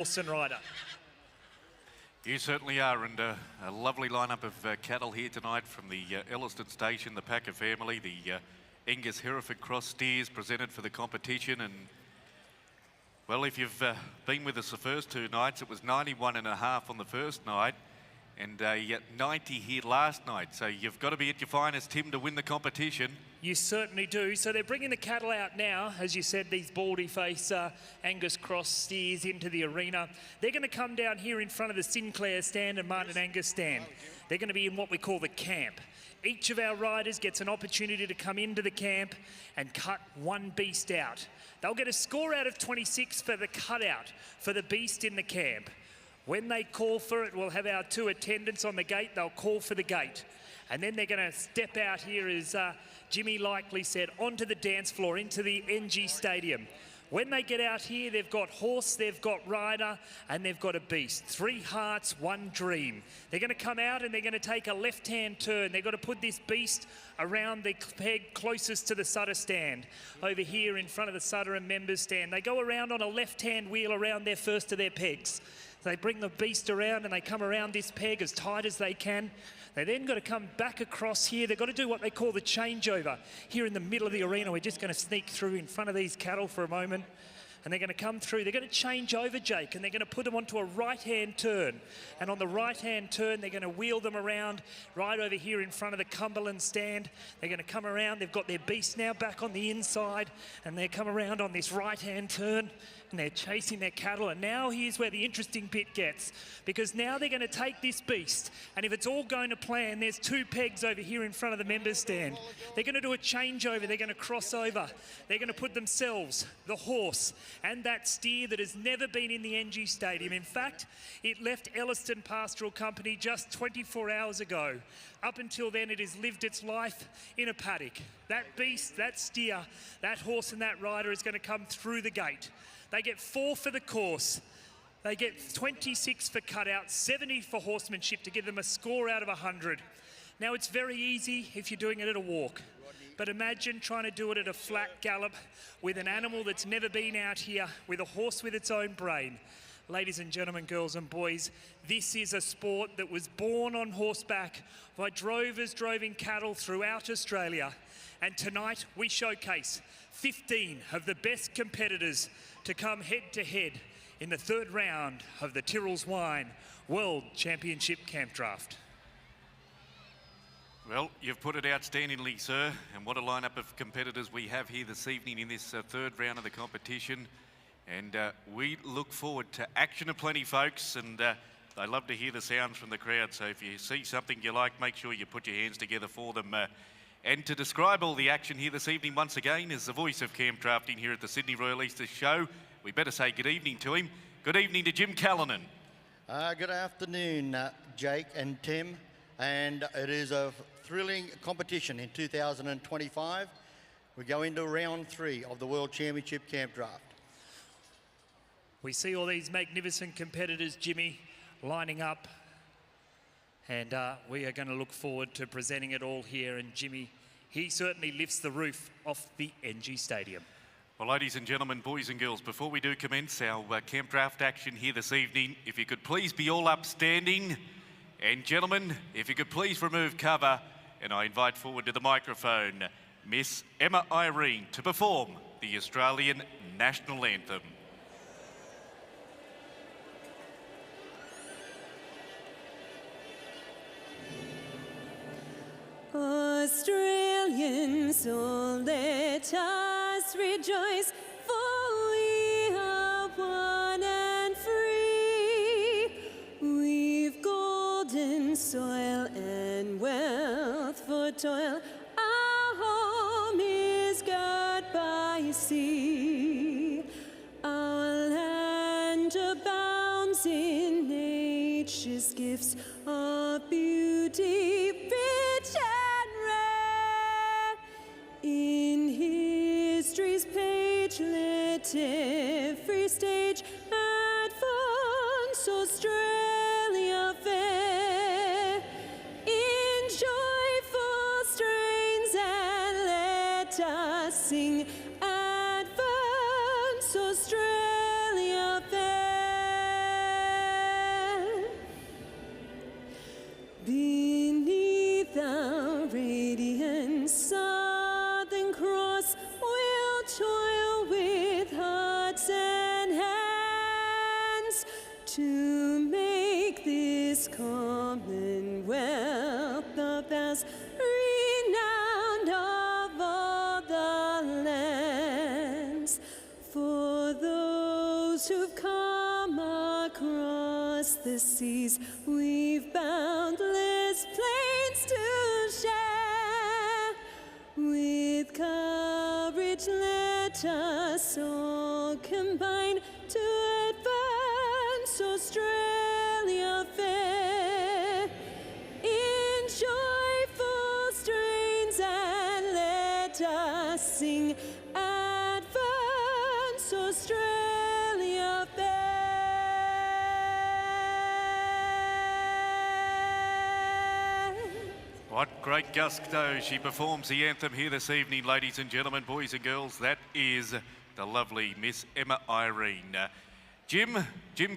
horse and rider. You certainly are, and a lovely lineup of cattle here tonight from the Ellerston Station, the Packer family, the Angus Hereford Cross steers presented for the competition. And well, if you've been with us the first two nights, it was 91.5 on the first night and 90 here last night. So you've got to be at your finest, Tim, to win the competition. You certainly do. So they're bringing the cattle out now, as you said, these baldy face Angus Cross steers into the arena. They're going to come down here in front of the Sinclair stand and Martin Angus stand. They're going to be in what we call the camp. Each of our riders gets an opportunity to come into the camp and cut one beast out. They'll get a score out of 26 for the cutout for the beast in the camp. When they call for it, we'll have our two attendants on the gate. They'll call for the gate. And then they're going to step out here, as Jimmy Likely said, onto the dance floor, into the NG Stadium. When they get out here, they've got horse, they've got rider, and they've got a beast. 3 hearts, 1 dream. They're going to come out and they're going to take a left-hand turn. They've got to put this beast around the peg closest to the Sutter stand, over here in front of the Sutter and members stand. They go around on a left-hand wheel around their first of their pegs. They bring the beast around and they come around this peg as tight as they can. They then got to come back across here. They've got to do what they call the changeover. Here in the middle of the arena, we're just going to sneak through in front of these cattle for a moment. And they're going to come through. They're going to change over, Jake, and they're going to put them onto a right-hand turn. And on the right-hand turn, they're going to wheel them around right over here in front of the Cumberland stand. They're going to come around. They've got their beast now back on the inside, and they come around on this right-hand turn, and they're chasing their cattle. And now here's where the interesting bit gets, because now they're going to take this beast, and if it's all going to plan, there's 2 pegs over here in front of the members stand. They're going to do a changeover. They're going to cross over. They're going to put themselves, the horse, and that steer that has never been in the NG Stadium. In fact, it left Ellerston Pastoral Company just 24 hours ago. Up until then, it has lived its life in a paddock. That beast, that steer, that horse and that rider is going to come through the gate. They get 4 for the course. They get 26 for cutout, 70 for horsemanship to give them a score out of 100. Now, it's very easy if you're doing it at a walk. But imagine trying to do it at a flat gallop with an animal that's never been out here, with a horse with its own brain. Ladies and gentlemen, girls and boys, this is a sport that was born on horseback by drovers droving cattle throughout Australia. And tonight we showcase 15 of the best competitors to come head-to-head in the 3rd round of the Tyrrell's Wine World Championship Campdraft. Well, you've put it outstandingly, sir, and what a lineup of competitors we have here this evening in this 3rd round of the competition. And we look forward to action aplenty, folks, and I love to hear the sounds from the crowd. So if you see something you like, make sure you put your hands together for them. And to describe all the action here this evening once again is the voice of campdrafting here at the Sydney Royal Easter Show. We better say good evening to him. Good evening to Jim Callanan. Good afternoon, Jake and Tim. And it is a thrilling competition in 2025. We go into round 3 of the World Championship Campdraft. We see all these magnificent competitors, Jimmy, lining up. And we are going to look forward to presenting it all here. And Jimmy, he certainly lifts the roof off the NG Stadium. Well, ladies and gentlemen, boys and girls, before we do commence our camp draft action here this evening, if you could please be all upstanding. And gentlemen, if you could please remove cover. And I invite forward to the microphone Miss Emma Irene to perform the Australian National Anthem. Australians, all let us rejoice, for we are one and free. We've golden soil and wealth for toil. Our home is God by sea. Our land abounds in nature's gifts of beauty, rich and rare. In history's page, let every stage advance Australia fair. In joyful strains, and let us sing, advance Australia fair. to make this commonwealth the best renowned of all the lands. For those who've come across the seas, we've boundless plains to share. With courage let us all combine to advance Australia fair. In joyful strains and let us sing, advance Australia fair. What great gusto she performs the anthem here this evening, ladies and gentlemen, boys and girls. That is the lovely Miss Emma Irene. Jim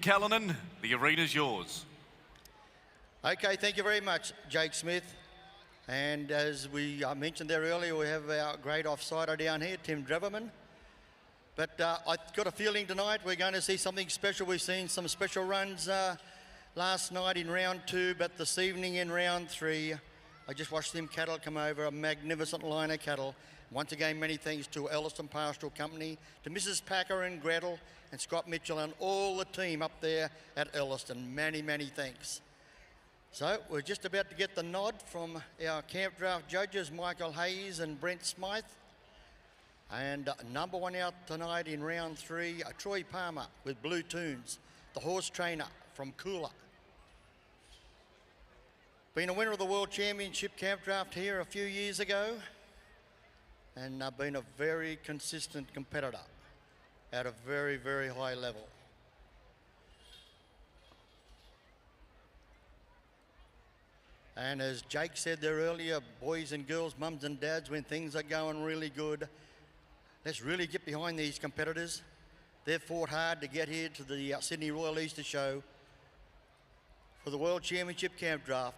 Callanan, the arena's yours. Okay, thank you very much, Jake Smith. And as we mentioned there earlier, we have our great offsider down here, Tim Dreverman. But I've got a feeling tonight we're going to see something special. We've seen some special runs last night in round 2, but this evening in round 3, I just watched them cattle come over, a magnificent line of cattle. Once again, many thanks to Ellerston Pastoral Company, to Mrs. Packer and Gretel and Scott Mitchell and all the team up there at Ellerston. Many, many thanks. So we're just about to get the nod from our camp draft judges, Michael Hayes and Brent Smythe. And number 1 out tonight in round 3, Troy Palmer with Blue Tunes, the horse trainer from Coolah. Been a winner of the World Championship Campdraft here a few years ago, and been a very consistent competitor at a very, very high level. And as Jake said there earlier, boys and girls, mums and dads, when things are going really good, let's really get behind these competitors. They've fought hard to get here to the Sydney Royal Easter Show for the World Championship Campdraft,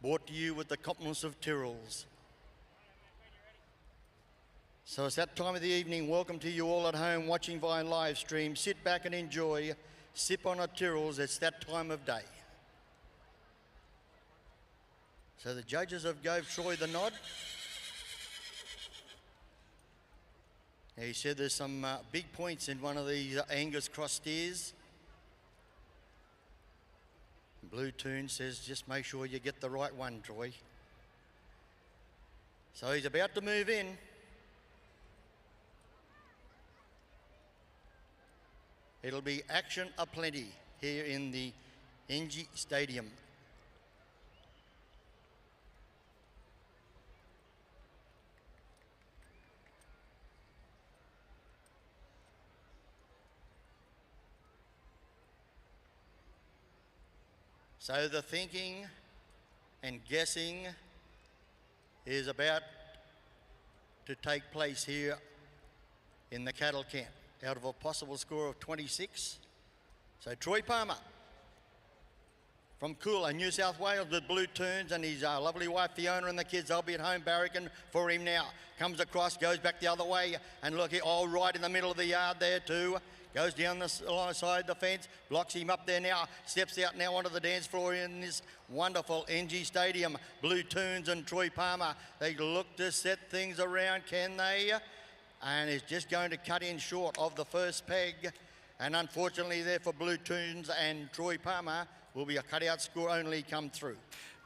brought to you with the compliments of Tyrrells. So it's that time of the evening. Welcome to you all at home watching via live stream. Sit back and enjoy. Sip on a Tyrrells. It's that time of day. So the judges have gave Troy the nod. He said there's some big points in one of these Angus cross steers. Blue Tune says, just make sure you get the right one, Troy. So he's about to move in. It'll be action aplenty here in the NG Stadium. So the thinking and guessing is about to take place here in the cattle camp out of a possible score of 26. So Troy Palmer from Coolah, New South Wales with Blue Tunes and his lovely wife Fiona and the kids. They'll be at home barracking for him now. Comes across, goes back the other way and look, all right in the middle of the yard there too. Goes down the side of the fence, blocks him up there now, steps out now onto the dance floor in this wonderful NG Stadium. Blue Tunes and Troy Palmer, they look to set things around, can they? And is just going to cut in short of the first peg. And unfortunately there for Blue Tunes and Troy Palmer will be a cutout score only come through.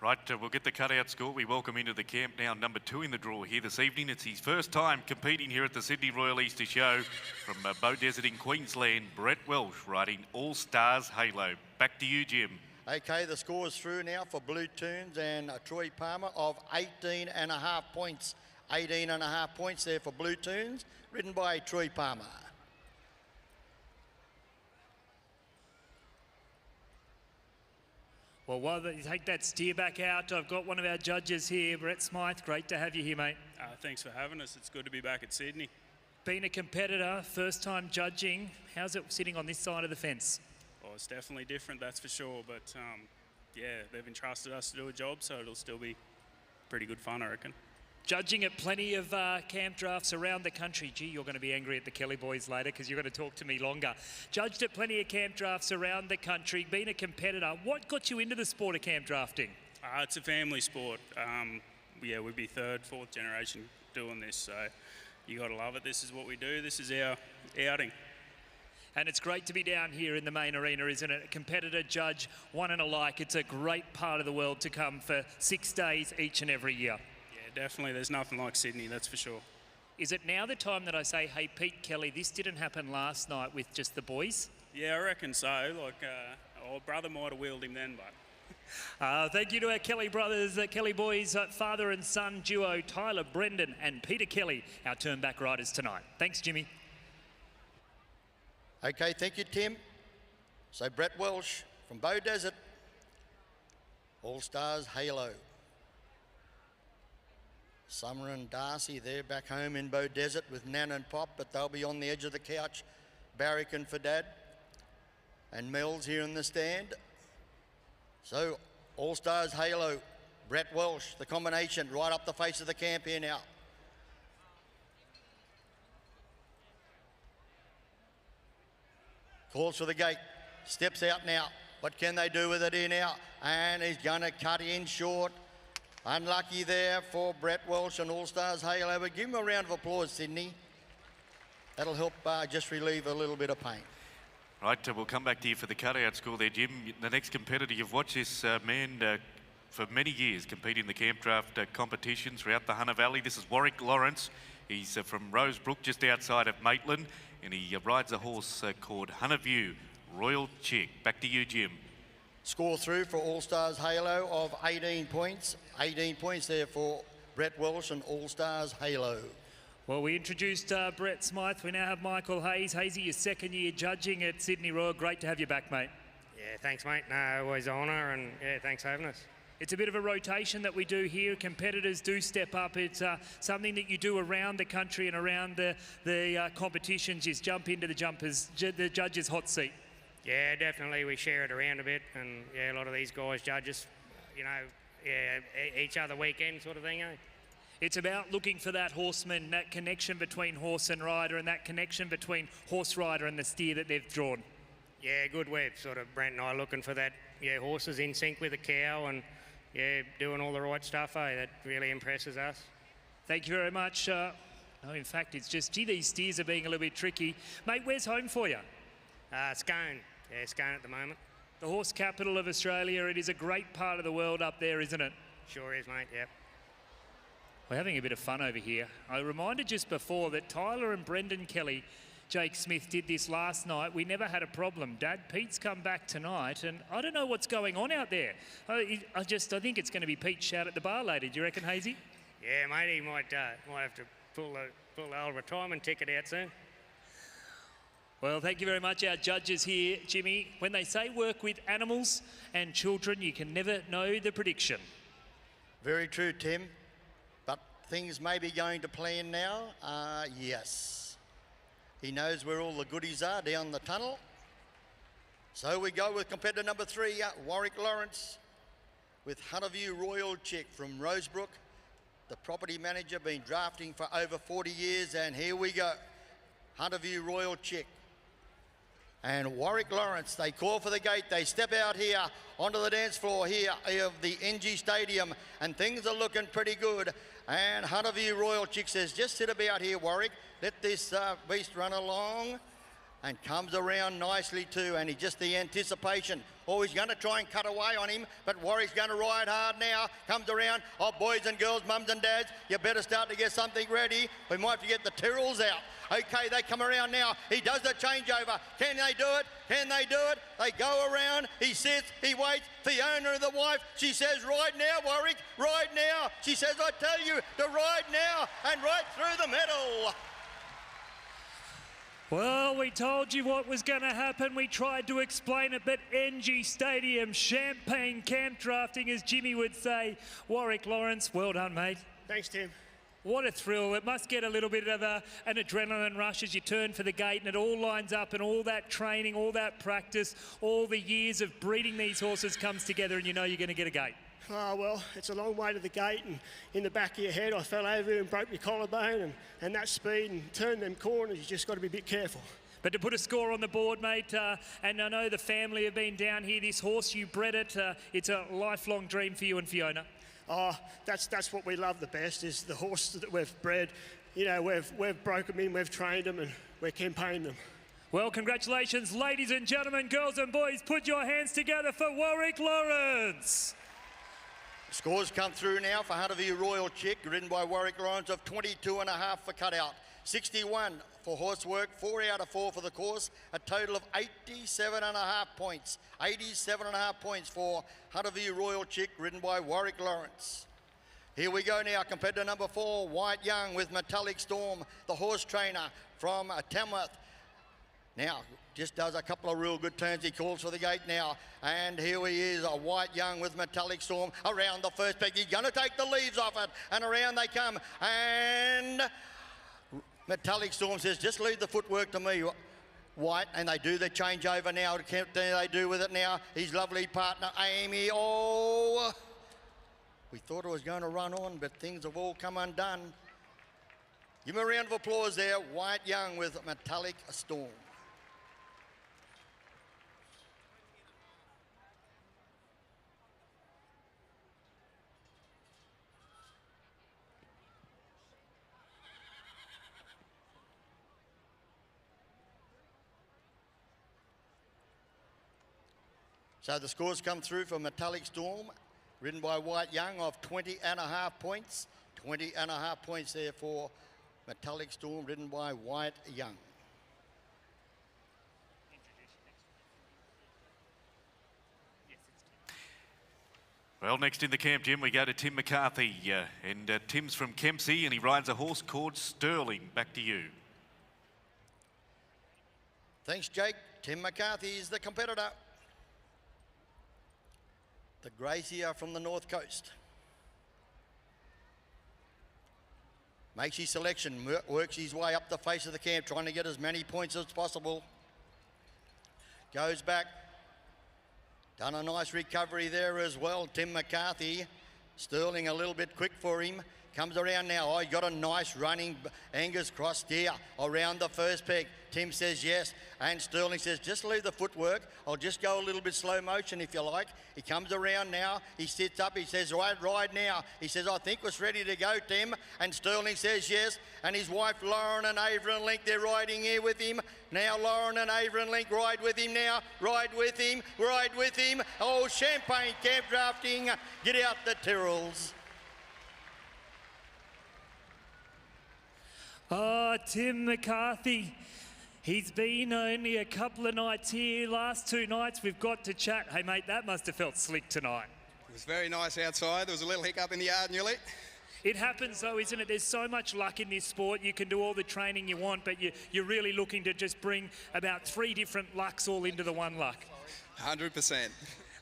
Right, we'll get the cutout score. We welcome into the camp now number 2 in the draw here this evening. It's his first time competing here at the Sydney Royal Easter Show from Bow Desert in Queensland. Brett Welsh riding All Stars Halo. Back to you, Jim. Okay, the score is through now for Blue Tunes and Troy Palmer of 18.5 points. 18.5 points there for Blue Tunes, ridden by Troy Palmer. Well, while they take that steer back out, I've got one of our judges here, Brett Smythe. Great to have you here, mate. Thanks for having us. It's good to be back at Sydney. Being a competitor, first time judging, how's it sitting on this side of the fence? Oh, it's definitely different, that's for sure. But yeah, they've entrusted us to do a job, so it'll still be pretty good fun, I reckon. Judging at plenty of camp drafts around the country. Gee, you're going to be angry at the Kelly boys later because you're going to talk to me longer. Judged at plenty of camp drafts around the country, been a competitor. What got you into the sport of camp drafting? It's a family sport. Yeah, we'd be third, fourth generation doing this, so you got to love it. This is what we do. This is our outing. And it's great to be down here in the main arena, isn't it? A competitor, judge, one and alike. It's a great part of the world to come for 6 days each and every year. Yeah, definitely. There's nothing like Sydney, that's for sure. Is it now the time that I say, hey, Pete, Kelly, this didn't happen last night with just the boys? Yeah, I reckon so. Like, our brother might have wheeled him then, but... Thank you to our Kelly brothers, Kelly boys, father and son duo, Tyler Brendan and Peter Kelly, our turn back riders tonight. Thanks, Jimmy. Okay, thank you, Tim. So Brett Welsh from Bow Desert, All Stars Halo. Summer and Darcy, they're back home in Bow Desert with Nan and Pop, but they'll be on the edge of the couch, barracking for Dad. And Mel's here in the stand. So, All Stars Halo, Brett Welsh, the combination right up the face of the camp here now. Calls for the gate, steps out now. What can they do with it here now? And he's going to cut in short. Unlucky there for Brett Welsh and All Stars Halo, but give him a round of applause, Sydney. That'll help just relieve a little bit of pain. Right, we'll come back to you for the cutout score there, Jim. The next competitor, you've watched this man for many years compete in the camp draft competitions throughout the Hunter Valley. This is Warrick Lawrence. He's from Rosebrook, just outside of Maitland, and he rides a horse called Hunter View, Royal Chick. Back to you, Jim. Score through for All Stars Halo of 18 points. 18 points there for Brett Welsh and All Stars Halo. Well, we introduced Brett Smythe. We now have Michael Hayes. Hazy, your second year judging at Sydney Royal. Great to have you back, mate. Yeah, thanks, mate. No, always an honour, and yeah, thanks for having us. It's a bit of a rotation that we do here. Competitors do step up. It's something that you do around the country and around the competitions. Is jump into the judges' hot seat. Yeah, definitely. We share it around a bit, and yeah, a lot of these guys judges, you know, yeah, each other weekend sort of thing, eh? It's about looking for that horseman, that connection between horse and rider, and that connection between horse rider and the steer that they've drawn. Yeah, good. We're sort of, Brent and I, looking for that, yeah, horses in sync with a cow and, yeah, doing all the right stuff, eh? That really impresses us. Thank you very much. No, in fact, it's just, gee, these steers are being a little bit tricky. Mate, where's home for you? Scone. Yeah, Scone at the moment. The horse capital of Australia. It is a great part of the world up there, isn't it? Sure is, mate, yep. We're having a bit of fun over here. I reminded just before that Tyler and Brendan Kelly, Jake Smith, did this last night. We never had a problem. Dad, Pete's come back tonight, and I don't know what's going on out there. I think it's going to be Pete shout at the bar later. Do you reckon, Hazy? Yeah, mate, he might have to pull the old retirement ticket out soon. Well, thank you very much, our judges here, Jimmy. When they say work with animals and children, you can never know the prediction. Very true, Tim. But things may be going to plan now. Yes. He knows where all the goodies are down the tunnel. So we go with competitor number 3, Warrick Lawrence, with Hunterview Royal Chick from Rosebrook. The property manager, been drafting for over 40 years, and here we go. Hunterview Royal Chick. And Warrick Lawrence, they call for the gate. They step out here onto the dance floor here of the NG Stadium, and things are looking pretty good. And Hunterview Royal Chick says, just sit about here, Warrick. Let this beast run along. And comes around nicely too, and he just the anticipation. Oh, he's going to try and cut away on him, but Warrick's going to ride hard now. Comes around. Oh, boys and girls, mums and dads, you better start to get something ready. We might have to get the Tyrrells out. Okay, they come around now. He does the changeover. Can they do it? Can they do it? They go around. He sits. He waits. The owner of the wife, she says, ride now, Warrick. Ride now. She says, I tell you to ride now, and right through the middle. Well, we told you what was going to happen. We tried to explain it, but NG Stadium, champagne camp drafting, as Jimmy would say. Warrick Lawrence, well done, mate. Thanks, Tim. What a thrill. It must get a little bit of an adrenaline rush as you turn for the gate, and it all lines up, and all that training, all that practice, all the years of breeding these horses comes together, and you know you're going to get a gate. Oh, well, it's a long way to the gate, and in the back of your head, I fell over and broke my collarbone, and that speed and turn them corners, you just got to be a bit careful. But to put a score on the board, mate, and I know the family have been down here, this horse, you bred it, it's a lifelong dream for you and Fiona. Oh, that's what we love the best, is the horses that we've bred. You know, we've broken them in, we've trained them, and we're campaigning them. Well, congratulations, ladies and gentlemen, girls and boys, put your hands together for Warrick Lawrence. Scores come through now for Hunterview Royal Chick, ridden by Warrick Lawrence, of 22.5 for cutout, 61 for horsework, 4 out of 4 for the course, a total of 87.5 points. 87.5 points for Hunterview Royal Chick, ridden by Warrick Lawrence. Here we go now, competitor number 4, Wyatt Young with Metallic Storm, the horse trainer from Tamworth. Now, just does a couple of real good turns. He calls for the gate now. And here he is, a Wyatt Young with Metallic Storm around the first peg. He's going to take the leaves off it. And around they come. And Metallic Storm says, just leave the footwork to me, Wyatt. And they do the changeover now. They do with it now. His lovely partner, Amy. Oh, we thought it was going to run on, but things have all come undone. Give him a round of applause there. Wyatt Young with Metallic Storm. So the scores come through for Metallic Storm, ridden by Wyatt Young, of 20.5 points. 20.5 points there for Metallic Storm, ridden by Wyatt Young. Well, next in the camp, Jim, we go to Tim McCarthy. And Tim's from Kempsey, and he rides a horse called Sterling. Back to you. Thanks, Jake. Tim McCarthy is the competitor. The grazier from the North Coast. Makes his selection, works his way up the face of the camp, trying to get as many points as possible. Goes back. Done a nice recovery there as well, Tim McCarthy. Sterling a little bit quick for him. Comes around now. Oh, he got a nice running Angus cross steer around the first peg. Tim says yes, and Sterling says, just leave the footwork. I'll just go a little bit slow motion if you like. He comes around now. He sits up. He says, right, ride now. He says, I think we're ready to go, Tim. And Sterling says yes. And his wife, Lauren and Avron Link, they're riding here with him. Now Lauren and Avron Link ride with him now. Ride with him. Ride with him. Oh, Champagne Campdrafting. Get out the Tyrrells. Oh, Tim McCarthy. He's been only a couple of nights here. Last 2 nights we've got to chat. Hey, mate, that must have felt slick tonight. It was very nice outside. There was a little hiccup in the yard nearly. It happens though, isn't it? There's so much luck in this sport. You can do all the training you want, but you're really looking to just bring about 3 different lucks all into the one luck. 100%.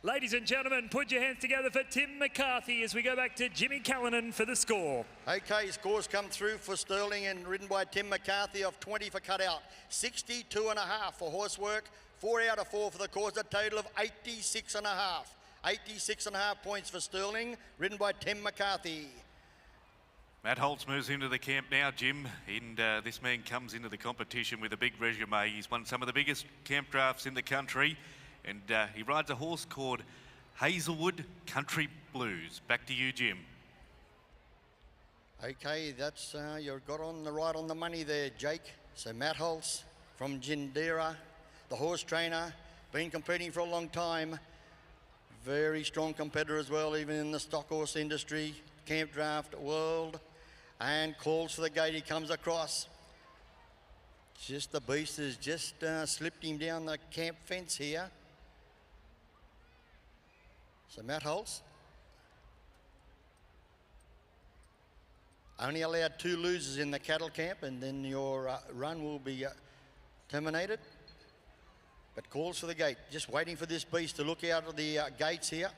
Ladies and gentlemen, put your hands together for Tim McCarthy as we go back to Jimmy Callanan for the score. Okay, scores come through for Sterling and ridden by Tim McCarthy, of 20 for cutout, 62.5 for horsework, 4 out of 4 for the course, a total of 86.5. 86.5 points for Sterling, ridden by Tim McCarthy. Matt Holtz moves into the camp now, Jim, and this man comes into the competition with a big resume. He's won some of the biggest camp drafts in the country, and he rides a horse called Hazelwood Country Blues. Back to you, Jim. Okay, that's you've got on the right on the money there, Jake. So Matt Holtz from Jindera, the horse trainer, been competing for a long time. Very strong competitor as well, even in the stock horse industry, camp draft world, and calls for the gate. He comes across. Just the beast has just slipped him down the camp fence here. So Matt Holtz. Only allowed 2 losers in the cattle camp, and then your run will be terminated. But calls for the gate. Just waiting for this beast to look out of the gates here.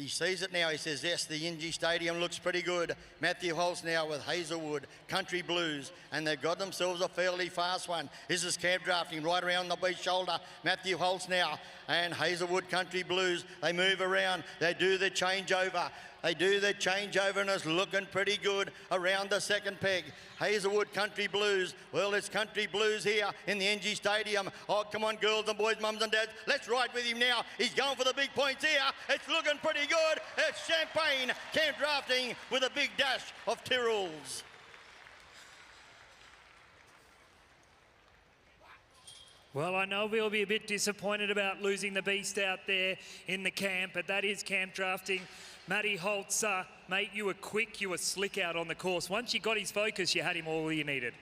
He sees it now. He says, yes, the Ingy Stadium looks pretty good. Matthew Holtz now with Hazelwood, Country Blues, and they've got themselves a fairly fast one. This is Campdrafting right around the beach shoulder. Matthew Holtz now and Hazelwood, Country Blues. They move around. They do the changeover. They do the changeover and it's looking pretty good around the second peg. Hazelwood Country Blues. Well, it's Country Blues here in the NG Stadium. Oh, come on, girls and boys, mums and dads. Let's ride with him now. He's going for the big points here. It's looking pretty good. It's Champagne Campdrafting with a big dash of Tyrrells. Well, I know we'll be a bit disappointed about losing the beast out there in the camp, but that is Campdrafting. Matty Holtz, mate, you were quick, you were slick out on the course. Once you got his focus, you had him all you needed.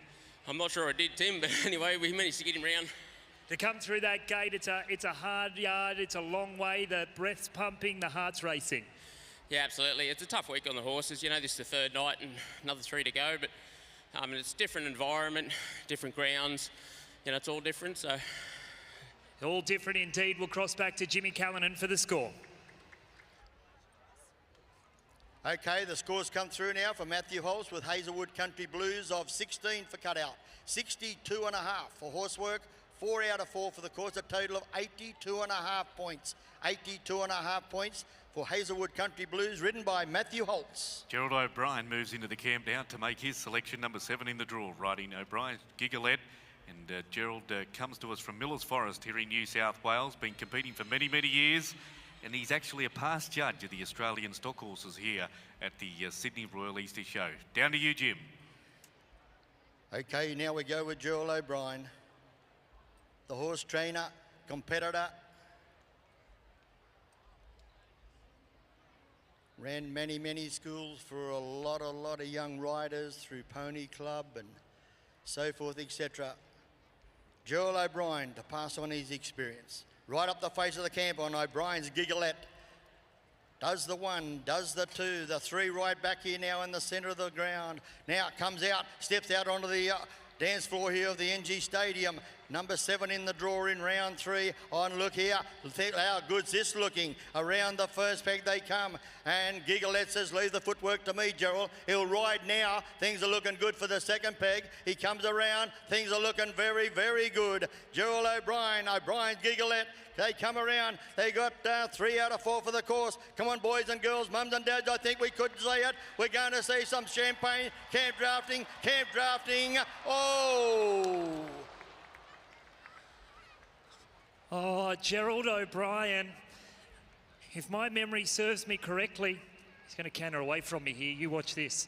I'm not sure I did, Tim, but anyway, we managed to get him round. To come through that gate, it's a hard yard, it's a long way, the breath's pumping, the heart's racing. Yeah, absolutely. It's a tough week on the horses. You know, this is the third night and another 3 to go, but it's a different environment, different grounds. You know, it's all different, so. All different indeed. We'll cross back to Jimmy Callanan for the score. Okay, the scores come through now for Matthew Holtz with Hazelwood Country Blues of 16 for cutout, 62.5 for horsework, 4 out of 4 for the course, a total of 82.5 points. 82.5 points for Hazelwood Country Blues, ridden by Matthew Holtz. Gerald O'Brien moves into the camp now to make his selection number 7 in the draw, riding O'Brien's Gigolette. And Gerald comes to us from Millers Forest here in New South Wales, been competing for many, many years. And he's actually a past judge of the Australian stock horses here at the Sydney Royal Easter Show. Down to you, Jim. Okay, now we go with Gerald O'Brien, the horse trainer, competitor. Ran many, many schools for a lot of young riders through Pony Club and so forth, etc. Gerald O'Brien to pass on his experience. Right up the face of the camp on O'Brien's Gigolette. Does the 1, does the 2, the 3 right back here now in the centre of the ground. Now it comes out, steps out onto the dance floor here of the NG Stadium. Number 7 in the draw in round 3. On look here, how good's this looking? Around the first peg they come. And Gigolette says, leave the footwork to me, Gerald. He'll ride now. Things are looking good for the second peg. He comes around. Things are looking very, very good. Gerald O'Brien, O'Brien's Gigolette. They come around. They got 3 out of 4 for the course. Come on, boys and girls, mums and dads, I think we could say it. We're going to see some Champagne Campdrafting. Campdrafting. Oh! Oh, Gerald O'Brien. If my memory serves me correctly, he's going to canter away from me here. You watch this.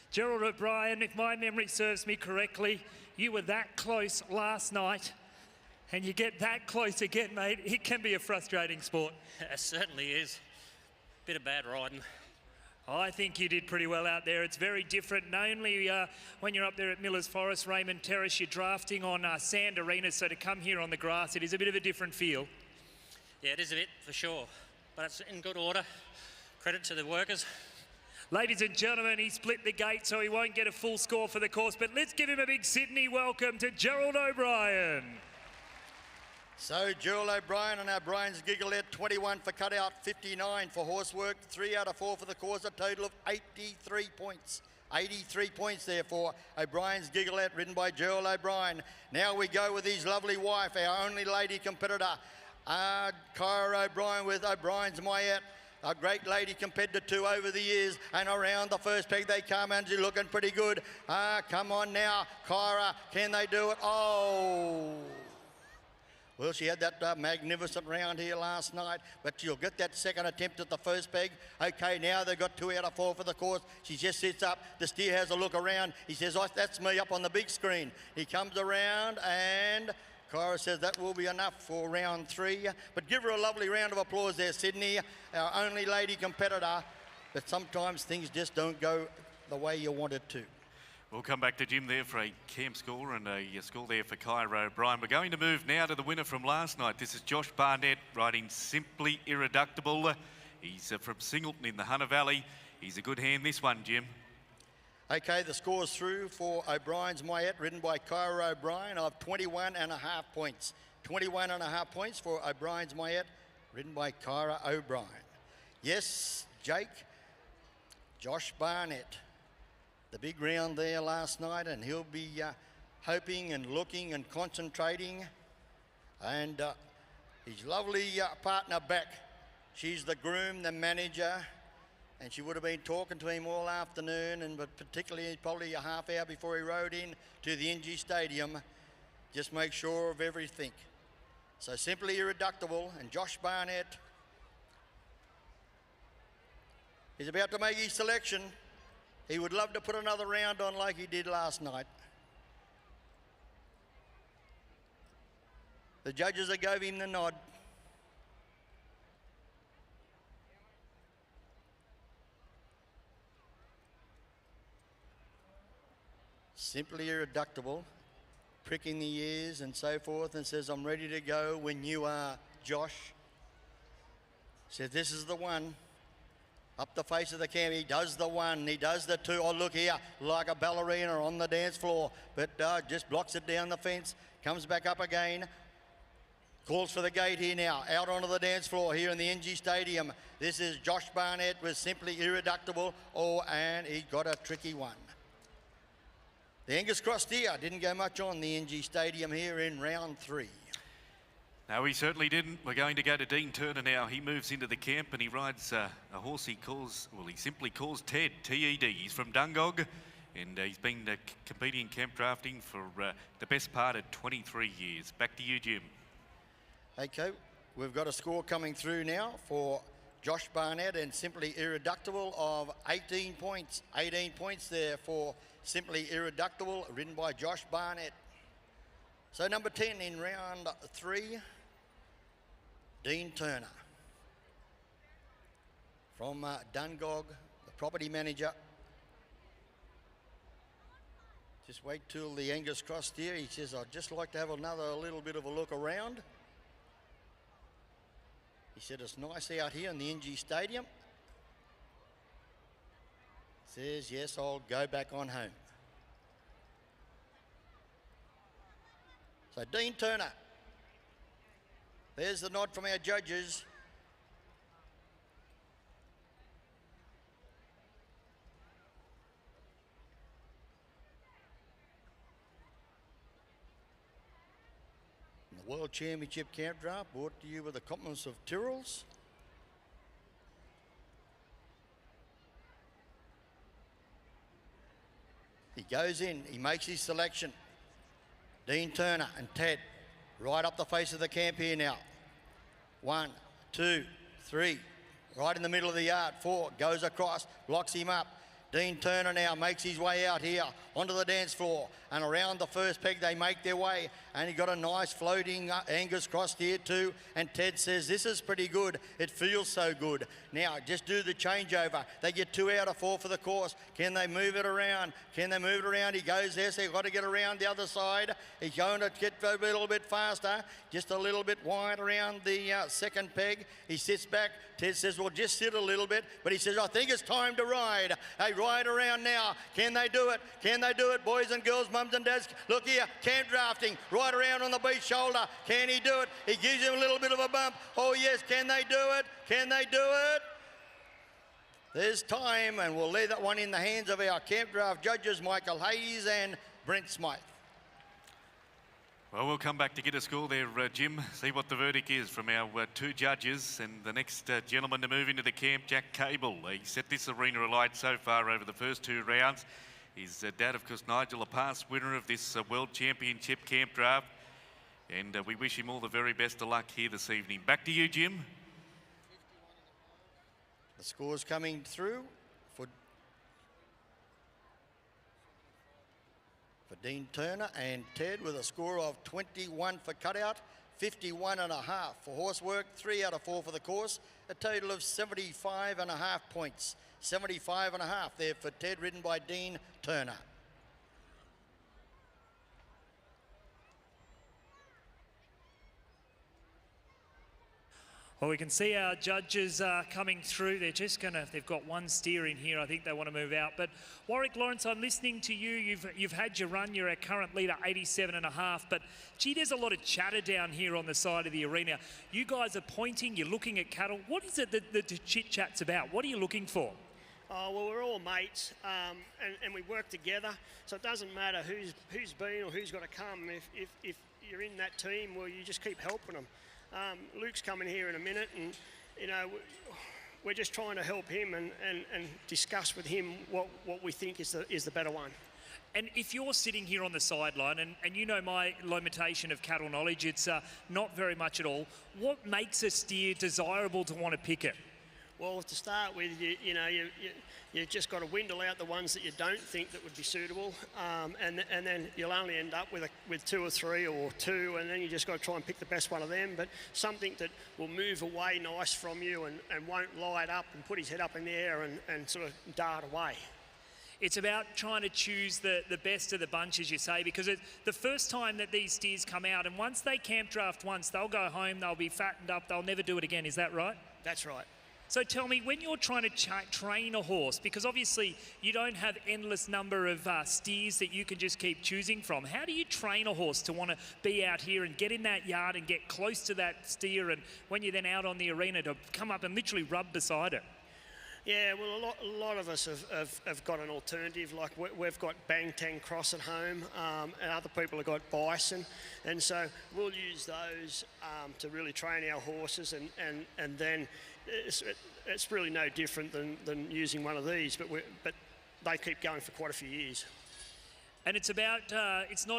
Gerald O'Brien, if my memory serves me correctly, you were that close last night, and you get that close again, mate. It can be a frustrating sport. It certainly is. Bit of bad riding. I think you did pretty well out there. It's very different. Not only when you're up there at Millers Forest, Raymond Terrace, you're drafting on sand arenas, so to come here on the grass, it is a bit of a different feel. Yeah, it is a bit, for sure. But it's in good order. Credit to the workers. Ladies and gentlemen, he split the gate, so he won't get a full score for the course, but let's give him a big Sydney welcome to Gerald O'Brien. So Gerald O'Brien and O'Brien's Gigolette, 21 for cutout, 59 for horsework, 3 out of 4 for the course, a total of 83 points. 83 points there for O'Brien's Gigolette, ridden by Gerald O'Brien. Now we go with his lovely wife, our only lady competitor, Kyra O'Brien with O'Brien's Wyatt. A great lady compared to 2 over the years, and around the first peg they come, and she's looking pretty good. Come on now, Kyra, can they do it? Oh! Well, she had that magnificent round here last night, but she'll get that second attempt at the first peg. Okay, now they've got 2 out of 4 for the course. She just sits up. The steer has a look around. He says, oh, that's me up on the big screen. He comes around, and Kyra says that will be enough for round 3. But give her a lovely round of applause there, Sydney, our only lady competitor. But sometimes things just don't go the way you want it to. We'll come back to Jim there for a camp score and a score there for Kyra O'Brien. We're going to move now to the winner from last night. This is Josh Barnett riding Simply Irreductible. He's from Singleton in the Hunter Valley. He's a good hand, this one, Jim. Okay, the score's through for O'Brien's Wyatt, ridden by Kyra O'Brien, of 21.5 points. 21.5 points for O'Brien's Wyatt, ridden by Kyra O'Brien. Yes, Jake. Josh Barnett. The big round there last night, and he'll be hoping and looking and concentrating. And his lovely partner back. She's the groom, the manager, and she would have been talking to him all afternoon, and but particularly probably a half hour before he rode in to the NG Stadium. Just make sure of everything. So Simply Irreductible and Josh Barnett is about to make his selection. He would love to put another round on like he did last night. The judges that gave him the nod. Simply Irreductible, pricking the ears and so forth, and says, I'm ready to go when you are, Josh. Says, this is the one. Up the face of the camp, he does the one, he does the two. Oh, look here, like a ballerina on the dance floor, but just blocks it down the fence, comes back up again, calls for the gate here now, out onto the dance floor here in the NG Stadium. This is Josh Barnett with Simply Irreductible. Oh, and he got a tricky one. The Angus Cross Steer didn't go much on the NG Stadium here in round 3. No, he certainly didn't. We're going to go to Dean Turner now. He moves into the camp and he rides a horse he calls, well, he simply calls Ted, T-E-D. He's from Dungog, and he's been competing in camp drafting for the best part of 23 years. Back to you, Jim. Okay, we've got a score coming through now for Josh Barnett and Simply Irreductible of 18 points. 18 points there for Simply Irreductible, ridden by Josh Barnett. So number 10 in round 3, Dean Turner. From Dungog, the property manager. Just wait till the Angus Cross Steer. He says, I'd just like to have another little bit of a look around. He said, it's nice out here in the NG Stadium. Says, yes, I'll go back on home. So Dean Turner, there's the nod from our judges. The World Championship Campdraft brought to you with the compliments of Tyrrell's. He goes in, he makes his selection. Dean Turner and Ted, right up the face of the camp here now. 1, 2, 3, right in the middle of the yard. 4, goes across, blocks him up. Dean Turner now makes his way out here onto the dance floor, and around the first peg they make their way, and he got a nice floating Angus Cross here too, and Ted says, this is pretty good, it feels so good. Now just do the changeover. They get 2 out of 4 for the course. Can they move it around? Can they move it around? He goes there, so they've got to get around the other side. He's going to get a little bit faster, just a little bit wide around the second peg. He sits back. Ted says, well, just sit a little bit, but he says, I think it's time to ride. Hey, ride around now. Can they do it? Can they do it, boys and girls, mums and dads? Look here, camp drafting, right around on the beach shoulder. Can he do it? He gives him a little bit of a bump. Oh, yes, can they do it? Can they do it? There's time, and we'll leave that one in the hands of our camp draft judges, Michael Hayes and Brent Smythe. Well, we'll come back to get a score there, Jim, see what the verdict is from our 2 judges. And the next gentleman to move into the camp, Jack Cable. He set this arena alight so far over the first 2 rounds. His dad, of course, Nigel, a past winner of this World Championship Camp Draft. And we wish him all the very best of luck here this evening. Back to you, Jim. The score's coming through for Dean Turner and Ted with a score of 21 for cutout, 51.5 for horsework, 3 out of 4 for the course, a total of 75.5 points. 75.5 there for Ted, ridden by Dean Turner. Well, we can see our judges coming through. They've got one steer in here. I think they want to move out. But Warrick Lawrence, I'm listening to you. You've had your run. You're our current leader, 87.5. But gee, there's a lot of chatter down here on the side of the arena. You guys are pointing, you're looking at cattle. What is it that the chit-chat's about? What are you looking for? Oh, well, we're all mates, and we work together, so it doesn't matter who's been or who's got to come. If you're in that team, well, you just keep helping them. Luke's coming here in a minute, and you know we're just trying to help him and discuss with him what we think is the better one. And if you're sitting here on the sideline, and you know my limitation of cattle knowledge, it's not very much at all. What makes a steer desirable to want to pick it? Well, to start with, you just got to windle out the ones that you don't think that would be suitable, and then you'll only end up with 2 or 3 or 2, and then you just got to try and pick the best one of them. But something that will move away nice from you and won't light up and put his head up in the air and sort of dart away. It's about trying to choose the best of the bunch, as you say, because it's the first time that these steers come out, and once they camp draft once, they'll go home, they'll be fattened up, they'll never do it again. Is that right? That's right. So tell me, when you're trying to train a horse, because obviously you don't have endless number of steers that you can just keep choosing from, how do you train a horse to want to be out here and get in that yard and get close to that steer, and when you're then out on the arena to come up and literally rub beside it? Yeah, well, a lot of us have got an alternative. Like we've got Bang Tang Cross at home, and other people have got Bison, and so we'll use those to really train our horses, and then it's really no different than using one of these, but they keep going for quite a few years. And it's about,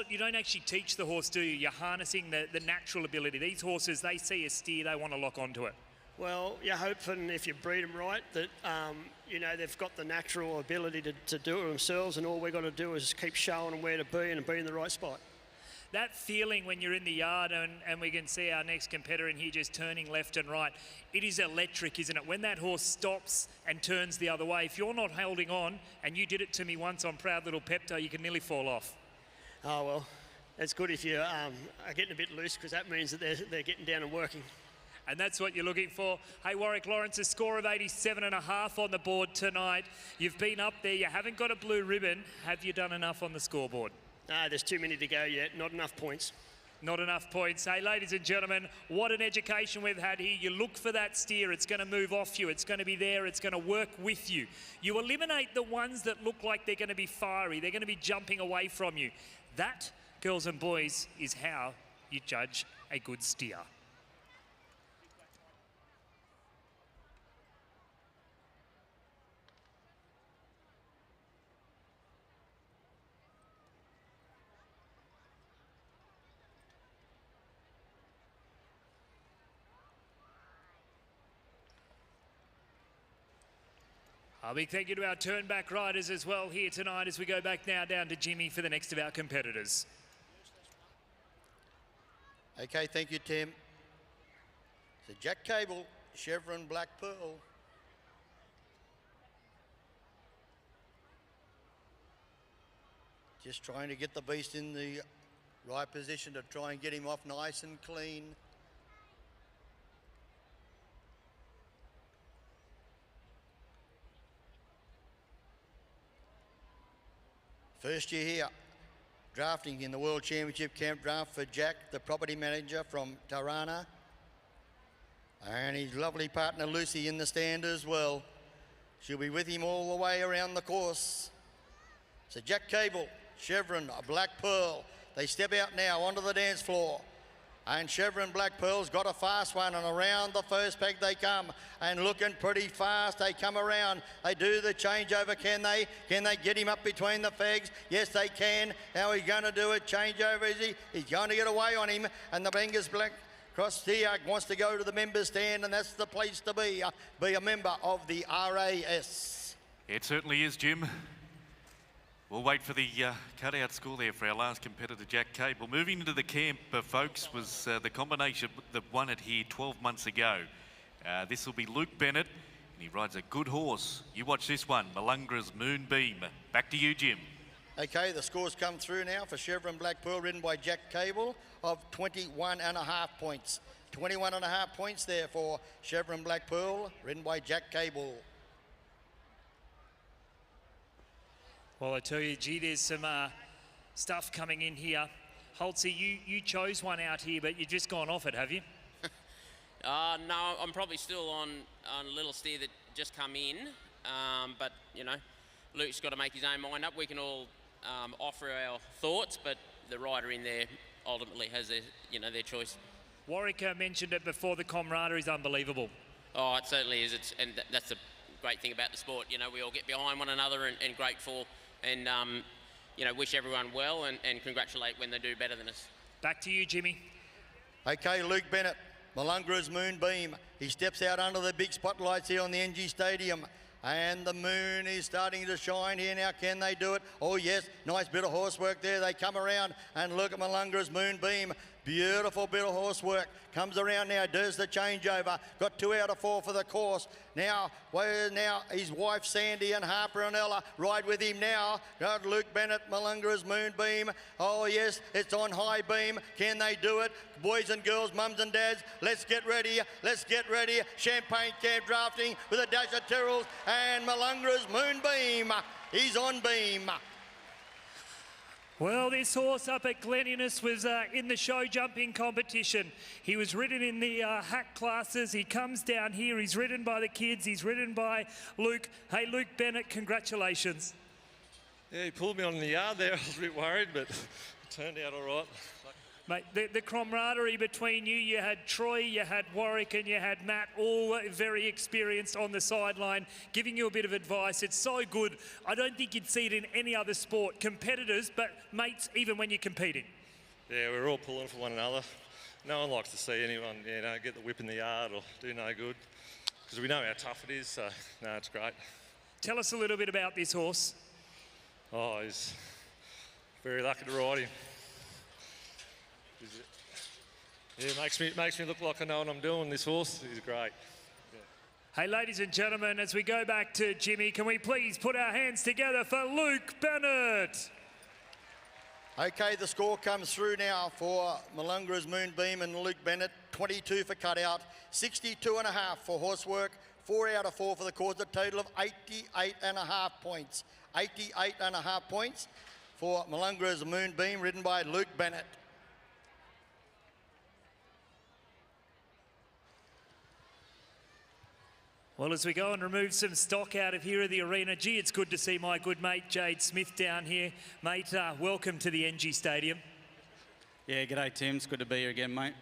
you don't actually teach the horse, do you? You're harnessing the natural ability. These horses, they see a steer, they want to lock onto it. Well, you're hoping if you breed them right that, they've got the natural ability to do it themselves, and all we've got to do is keep showing them where to be and be in the right spot. That feeling when you're in the yard, and we can see our next competitor in here just turning left and right, it is electric, isn't it? When that horse stops and turns the other way, if you're not holding on, and you did it to me once on Proud Little Pepto, you can nearly fall off. Oh, well, it's good if you are getting a bit loose, because that means that they're getting down and working. And that's what you're looking for. Hey, Warrick Lawrence, a score of 87.5 on the board tonight. You've been up there. You haven't got a blue ribbon. Have you done enough on the scoreboard? No, there's too many to go yet. Not enough points. Not enough points. Hey, ladies and gentlemen, what an education we've had here. You look for that steer. It's going to move off you. It's going to be there. It's going to work with you. You eliminate the ones that look like they're going to be fiery. They're going to be jumping away from you. That, girls and boys, is how you judge a good steer. A big thank you to our turn-back riders as well here tonight as we go back now down to Jimmy for the next of our competitors. Okay, thank you, Tim. So Jack Cable, Chevron Black Pearl. Just trying to get the beast in the right position to try and get him off nice and clean. First year here, drafting in the World Championship Campdraft for Jack, the property manager from Tirana. And his lovely partner Lucy in the stand as well. She'll be with him all the way around the course. So Jack Cable, Chevron Black Pearl. They step out now onto the dance floor. And Chevron Black Pearl's got a fast one, and around the first peg they come, and looking pretty fast. They come around, they do the changeover. Can they get him up between the pegs? Yes, they can. How are he going to do it? Changeover, is he? He's going to get away on him, and the Bengus Black Cross here wants to go to the members stand, and that's the place to be a member of the RAS. It certainly is, Jim. We'll wait for the cut-out score there for our last competitor, Jack Cable. Moving into the camp, folks, was the combination that won it here 12 months ago. This will be Luke Bennett, and he rides a good horse. You watch this one, Malungra's Moonbeam. Back to you, Jim. Okay, the scores come through now for Chevron Black Pearl, ridden by Jack Cable, of 21.5 points. 21.5 points there for Chevron Black Pearl, ridden by Jack Cable. Well, I tell you, gee, there's some stuff coming in here. Holtzy, you chose one out here, but you've just gone off it, have you? No, I'm probably still on a little steer that just come in. But, you know, Luke's got to make his own mind up. We can all offer our thoughts, but the rider in there ultimately has their choice. Warwick mentioned it before, the camaraderie is unbelievable. Oh, it certainly is. And that's the great thing about the sport. You know, we all get behind one another and grateful and, you know, wish everyone well and congratulate when they do better than us. Back to you, Jimmy. Okay, Luke Bennett, Malungra's Moonbeam. He steps out under the big spotlights here on the NG Stadium. And the moon is starting to shine here now. Can they do it? Oh, yes. Nice bit of horsework there. They come around and look at Malungra's Moonbeam. Beautiful bit of horsework. Comes around now, does the changeover. Got 2 out of 4 for the course. Now his wife Sandy and Harper and Ella ride with him now. Got Luke Bennett, Malungra's Moonbeam. Oh, yes, it's on high beam. Can they do it? Boys and girls, mums and dads, let's get ready. Let's get ready. Champagne Campdrafting with a dash of Tyrrells and Malungra's Moonbeam. He's on beam. Well, this horse up at Glen Innes was in the show jumping competition. He was ridden in the hack classes. He comes down here. He's ridden by the kids. He's ridden by Luke. Hey, Luke Bennett, congratulations. Yeah, he pulled me on the yard there. I was a bit worried, but it turned out all right. Mate, the camaraderie between you had Troy, you had Warwick and you had Matt, all very experienced on the sideline, giving you a bit of advice. It's so good. I don't think you'd see it in any other sport. Competitors, but mates, even when you're competing. Yeah, we're all pulling for one another. No one likes to see anyone, you know, get the whip in the yard or do no good, because we know how tough it is, so, no, it's great. Tell us a little bit about this horse. Oh, he's very lucky to ride him. Yeah, it makes me look like I know what I'm doing, this horse. He's great. Yeah. Hey, ladies and gentlemen, as we go back to Jimmy, can we please put our hands together for Luke Bennett? Okay, the score comes through now for Malungra's Moonbeam and Luke Bennett. 22 for cutout, 62.5 for horsework, 4 out of 4 for the course, a total of 88.5 points. 88.5 points for Malungra's Moonbeam, ridden by Luke Bennett. Well, as we go and remove some stock out of here of the arena, gee, it's good to see my good mate Jade Smith down here. Mate, welcome to the NG Stadium. Yeah, g'day Tim, it's good to be here again, mate.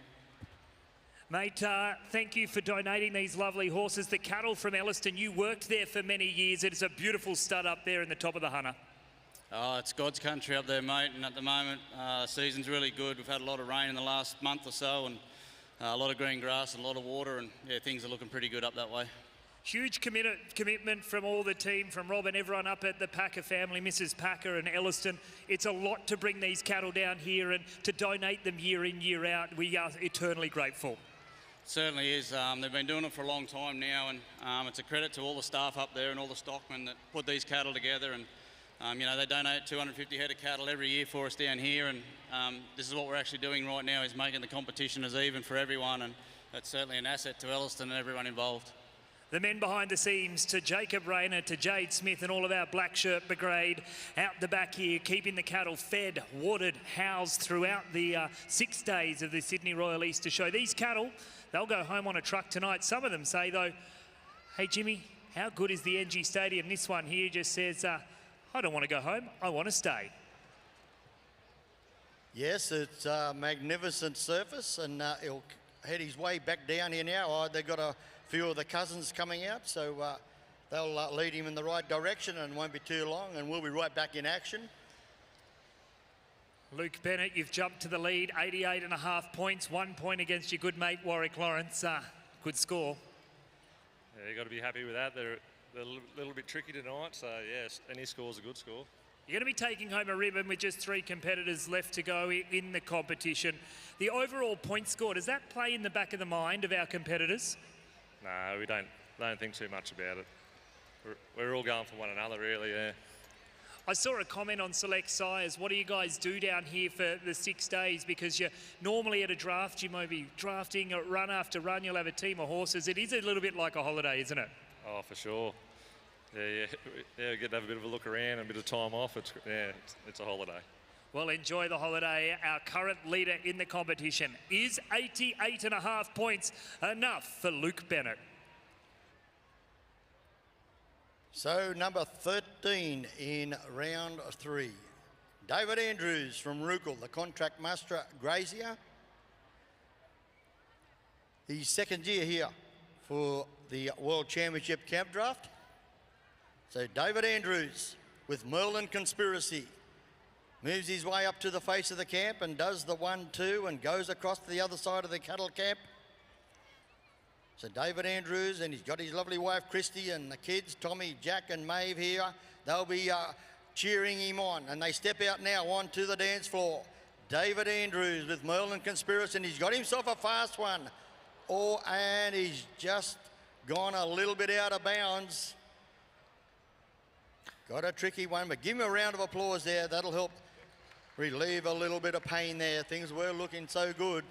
Mate, thank you for donating these lovely horses. The cattle from Ellerston, you worked there for many years. It is a beautiful stud up there in the top of the Hunter. Oh, it's God's country up there, mate, and at the moment, the season's really good. We've had a lot of rain in the last month or so, and a lot of green grass and a lot of water, and yeah, things are looking pretty good up that way. Huge commitment from all the team, from Rob and everyone up at the Packer family, Mrs. Packer and Ellerston. It's a lot to bring these cattle down here and to donate them year in, year out. We are eternally grateful. It certainly is. They've been doing it for a long time now, and it's a credit to all the staff up there and all the stockmen that put these cattle together. And you know, they donate 250 head of cattle every year for us down here, and this is what we're actually doing right now, is making the competition as even for everyone, and that's certainly an asset to Ellerston and everyone involved. The men behind the scenes, to Jacob Rayner, to Jade Smith and all of our black shirt brigade out the back here, keeping the cattle fed, watered, housed throughout the 6 days of the Sydney Royal Easter Show. These cattle, they'll go home on a truck tonight. Some of them say, though, hey, Jimmy, how good is the NG Stadium? This one here just says, I don't want to go home, I want to stay. Yes, it's a magnificent surface, and he'll head his way back down here now. They've got a few of the cousins coming out, so they'll lead him in the right direction, and won't be too long, and we'll be right back in action. Luke Bennett, you've jumped to the lead, 88.5 points, 1 point against your good mate Warrick Lawrence. Good score. Yeah, you've got to be happy with that. They're a little bit tricky tonight, so yes, any score's a good score. You're going to be taking home a ribbon with just 3 competitors left to go in the competition. The overall point score, does that play in the back of the mind of our competitors? No, we don't think too much about it. We're all going for one another, really, yeah. I saw a comment on Select Sires. What do you guys do down here for the 6 days? Because you're normally at a draft, you might be drafting run after run. You'll have a team of horses. It is a little bit like a holiday, isn't it? Oh, for sure. Yeah, we get to have a bit of a look around and a bit of time off. It's a holiday. Well, enjoy the holiday. Our current leader in the competition is 88.5 points, enough for Luke Bennett. So number 13 in round 3, David Andrews from Roogle, the contract muster grazier. His second year here for the World Championship Campdraft. So David Andrews with Merlin Conspiracy moves his way up to the face of the camp and does the 1-2 and goes across to the other side of the cattle camp. So David Andrews, and he's got his lovely wife Christy and the kids, Tommy, Jack and Maeve here. They'll be cheering him on, and they step out now onto the dance floor. David Andrews with Merlin Conspiracy, and he's got himself a fast one. Oh, and he's just gone a little bit out of bounds. Got a tricky one, but give him a round of applause there. That'll help relieve a little bit of pain there. Things were looking so good,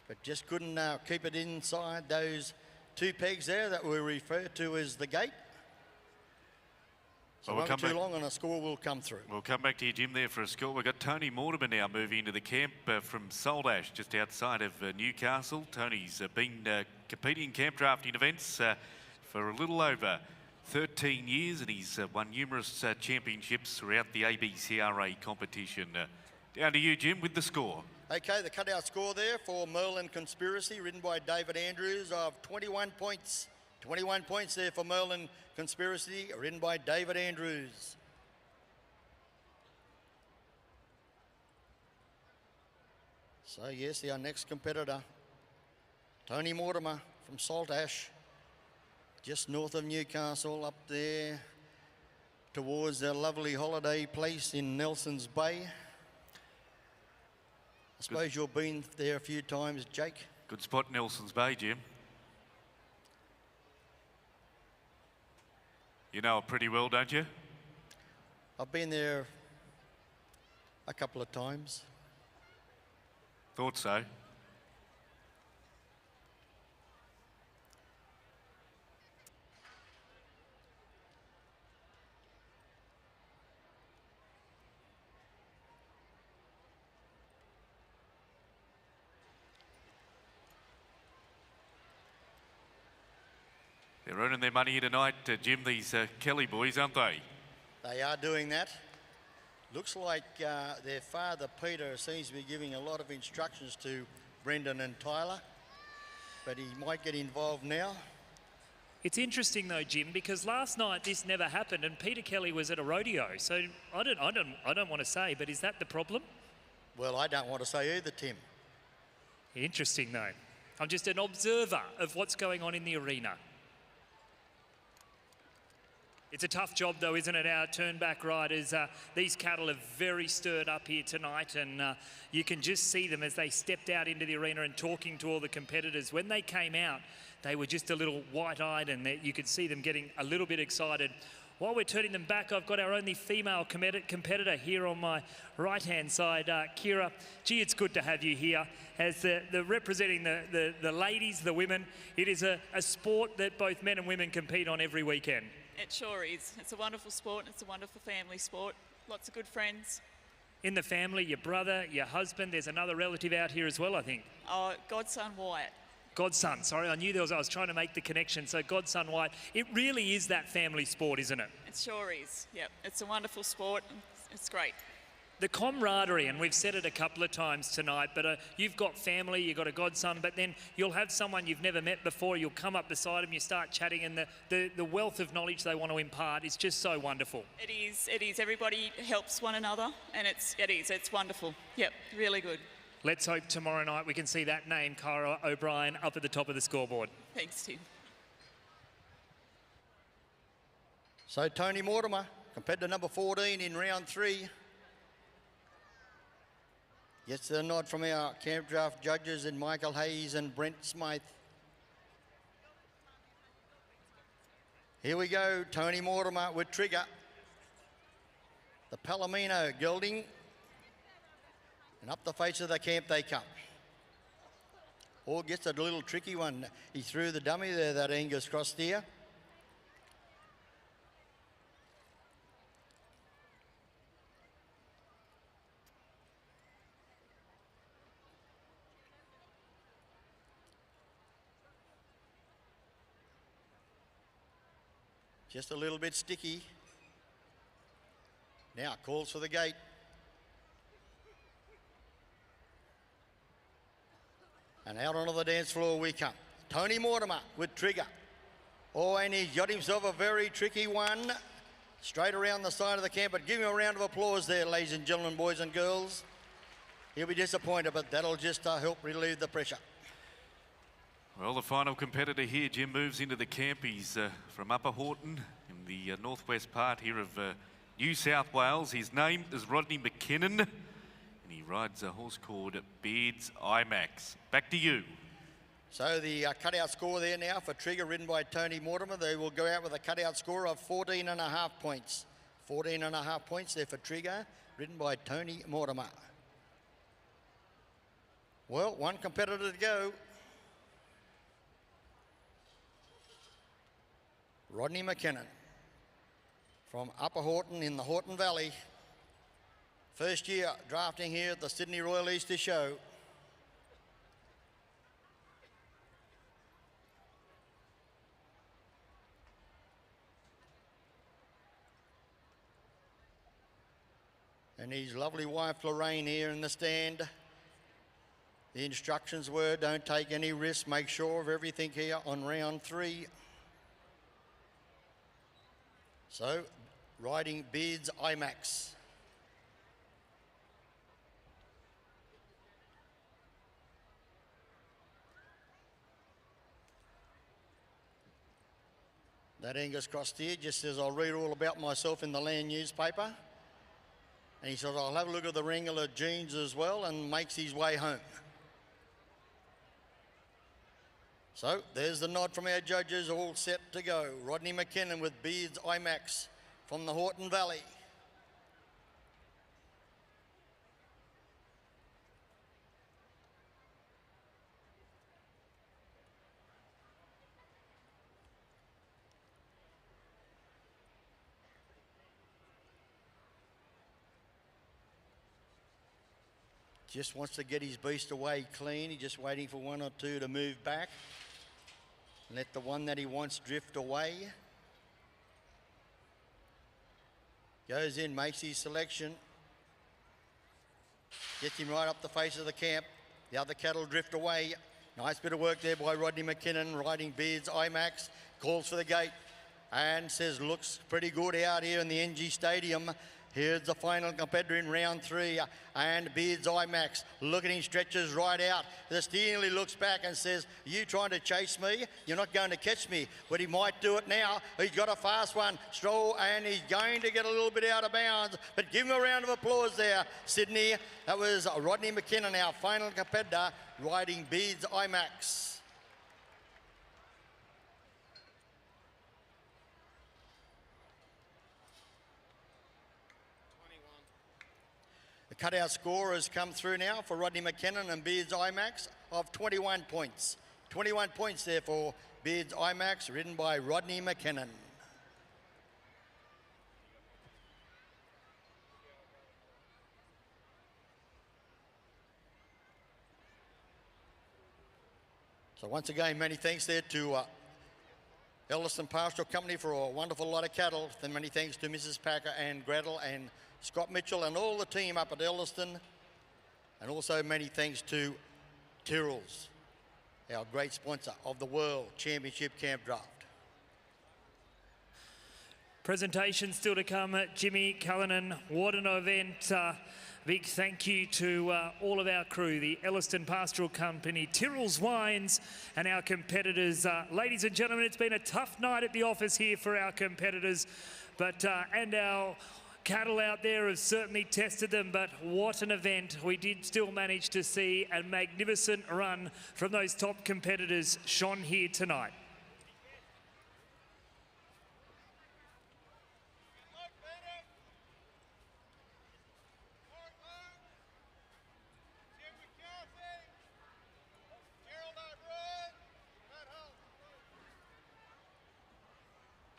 but just couldn't keep it inside those 2 pegs there that we refer to as the gate. So well, won't be too long and a score will come through. We'll come back to you, Jim, there for a score. We've got Tony Mortimer now moving into the camp from Soldash, just outside of Newcastle. Tony's been competing in camp drafting events for a little over 13 years, and he's won numerous championships throughout the ABCRA competition. Down to you, Jim, with the score. Okay, the cutout score there for Merlin Conspiracy, ridden by David Andrews, of 21 points. 21 points there for Merlin Conspiracy, ridden by David Andrews. So yes, our next competitor, Tony Mortimer from Saltash, just north of Newcastle, up there towards a lovely holiday place in Nelson's Bay. I suppose you've been there a few times, Jake. Good spot, Nelson's Bay, Jim. You know it pretty well, don't you? I've been there a couple of times. Thought so. They're earning their money here tonight, Jim, these Kelly boys, aren't they? They are doing that. Looks like their father, Peter, seems to be giving a lot of instructions to Brendan and Tyler, but he might get involved now. It's interesting though, Jim, because last night this never happened and Peter Kelly was at a rodeo. So I don't want to say, but is that the problem? Well, I don't want to say either, Tim. Interesting though. I'm just an observer of what's going on in the arena. It's a tough job though, isn't it, our turn-back riders? These cattle are very stirred up here tonight, and you can just see them as they stepped out into the arena and talking to all the competitors. When they came out, they were just a little white-eyed, and you could see them getting a little bit excited. While we're turning them back, I've got our only female competitor here on my right-hand side, Kyra. Gee, it's good to have you here as the representing the ladies, the women. It is a sport that both men and women compete on every weekend. It sure is. It's a wonderful sport. It's a wonderful family sport. Lots of good friends. In the family, your brother, your husband, there's another relative out here as well, I think. Oh, godson Wyatt. Godson, sorry, I knew I was trying to make the connection. So godson Wyatt, it really is that family sport, isn't it? It sure is. Yep, it's a wonderful sport. It's great. The camaraderie, and we've said it a couple of times tonight, but you've got family, you've got a godson, but then you'll have someone you've never met before, you'll come up beside them, you start chatting, and the wealth of knowledge they want to impart is just so wonderful. It is. Everybody helps one another, and it's wonderful. Yep, really good. Let's hope tomorrow night we can see that name, Kyra O'Brien, up at the top of the scoreboard. Thanks, Tim. So Tony Mortimer, competitor number 14 in round 3. Gets a nod from our camp draft judges in Michael Hayes and Brent Smythe. Here we go, Tony Mortimer with trigger. the Palomino gelding, and up the face of the camp they come. Or gets a little tricky one. He threw the dummy there, that Angus cross steer. Just a little bit sticky. Now calls for the gate. And out onto the dance floor we come. Tony Mortimer with trigger. Oh, and he's got himself a very tricky one. Straight around the side of the camp, but give him a round of applause there, ladies and gentlemen, boys and girls. He'll be disappointed, but that'll just help relieve the pressure. Well, the final competitor here, Jim, moves into the camp. He's from Upper Horton in the northwest part here of New South Wales. His name is Rodney McKinnon, and he rides a horse called Beards IMAX. Back to you. So the cutout score there now for Trigger, ridden by Tony Mortimer. They will go out with a cutout score of 14.5 points. 14.5 points there for Trigger, ridden by Tony Mortimer. Well, one competitor to go. Rodney McKinnon from Upper Horton in the Horton Valley. First year drafting here at the Sydney Royal Easter Show. And his lovely wife Lorraine here in the stand. The instructions were don't take any risks, make sure of everything here on round 3. So, riding Beards IMAX. That Angus cross steer just says, I'll read all about myself in the Land newspaper. And he says, I'll have a look at the wrangler jeans as well, and makes his way home. So there's the nod from our judges, all set to go. Rodney McKinnon with Beards IMAX from the Horton Valley. Just wants to get his beast away clean. He's just waiting for one or two to move back. Let the one that he wants drift away. Goes in, makes his selection. Gets him right up the face of the camp. The other cattle drift away. Nice bit of work there by Rodney McKinnon, riding Beards IMAX. Calls for the gate and says, looks pretty good out here in the NG Stadium. Here's the final competitor in round 3, and Beards IMAX. Look at him, stretches right out. The steer nearly looks back and says, you trying to chase me? You're not going to catch me. But he might do it now. He's got a fast one. Stroll, and he's going to get a little bit out of bounds. But give him a round of applause there, Sydney. That was Rodney McKinnon, our final competitor, riding Beards IMAX. Cutout score has come through now for Rodney McKinnon and Beards IMAX of 21 points. 21 points there for Beards IMAX, ridden by Rodney McKinnon. So once again, many thanks there to Ellerston Pastoral Company for a wonderful lot of cattle. And many thanks to Mrs. Packer and Gretel and Scott Mitchell and all the team up at Ellerston. And also many thanks to Tyrrell's, our great sponsor of the World Championship Campdraft. Presentation still to come. Jimmy Cullinan, what an event. Big thank you to all of our crew, the Ellerston Pastoral Company, Tyrrell's Wines, and our competitors. Ladies and gentlemen, it's been a tough night at the office here for our competitors, but and our cattle out there have certainly tested them, but what an event. We did still manage to see a magnificent run from those top competitors shone here tonight.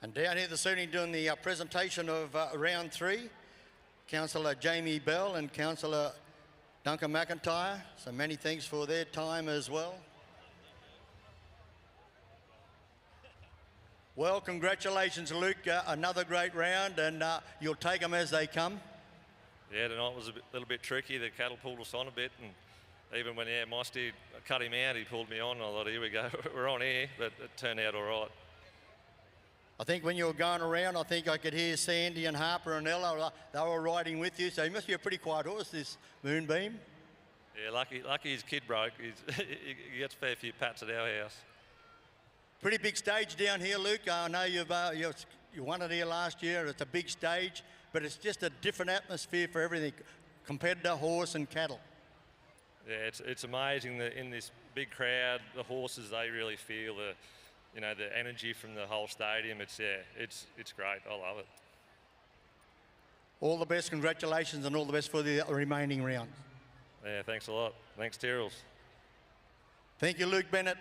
And down here this evening doing the presentation of round 3, Councillor Jamie Bell and Councillor Duncan McIntyre. So many thanks for their time as well. Well, congratulations, Luke. Another great round, and you'll take them as they come. Yeah, tonight was a little bit tricky. The cattle pulled us on a bit, and even when my steer cut him out, he pulled me on. I thought, here we go, we're on air, but it turned out all right. I think when you were going around, I think I could hear Sandy and Harper and Ella. They were riding with you, so he must be a pretty quiet horse, this Moonbeam. Yeah, lucky his kid broke. He gets a fair few pats at our house. Pretty big stage down here, Luke. I know you won it here last year. It's a big stage, but it's just a different atmosphere for everything compared to horse and cattle. Yeah, it's amazing that in this big crowd, the horses, they really feel the energy from the whole stadium. It's great. I love it. All the best, congratulations, and all the best for the remaining rounds. Yeah, thanks a lot. Thanks, Tyrrells. Thank you, Luke Bennett.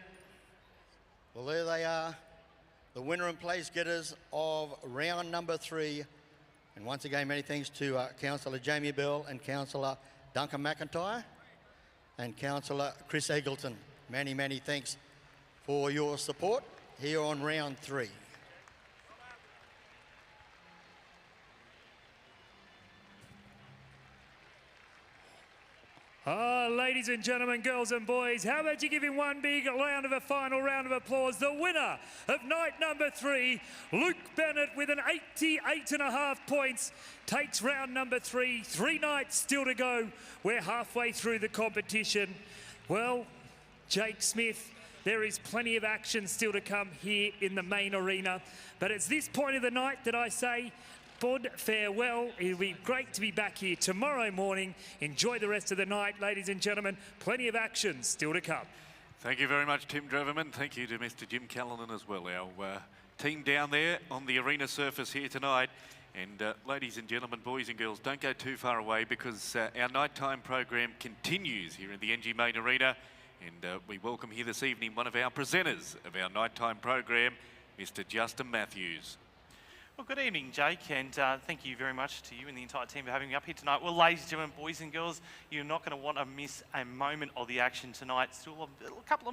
Well, there they are, the winner and place getters of round number 3. And once again, many thanks to Councillor Jamie Bell and Councillor Duncan McIntyre and Councillor Chris Eggleton. Many, many thanks for your support here on round 3. Ladies and gentlemen, girls and boys, how about you give him one big round of a final round of applause? The winner of night number 3, Luke Bennett, with an 88.5 points, takes round number 3. 3 nights still to go. We're halfway through the competition. Well, Jake Smith, there is plenty of action still to come here in the main arena. But it's this point of the night that I say, Bud, farewell. It'll be great to be back here tomorrow morning. Enjoy the rest of the night, ladies and gentlemen. Plenty of action still to come. Thank you very much, Tim Dreverman. Thank you to Mr. Jim Callanan as well, our team down there on the arena surface here tonight. And ladies and gentlemen, boys and girls, don't go too far away, because our nighttime program continues here in the NG Main Arena. And we welcome here this evening one of our presenters of our nighttime program, Mr. Justin Matthews. Well, good evening, Jake, and thank you very much to you and the entire team for having me up here tonight. Well, ladies and gentlemen, boys and girls, you're not going to want to miss a moment of the action tonight. Still a couple of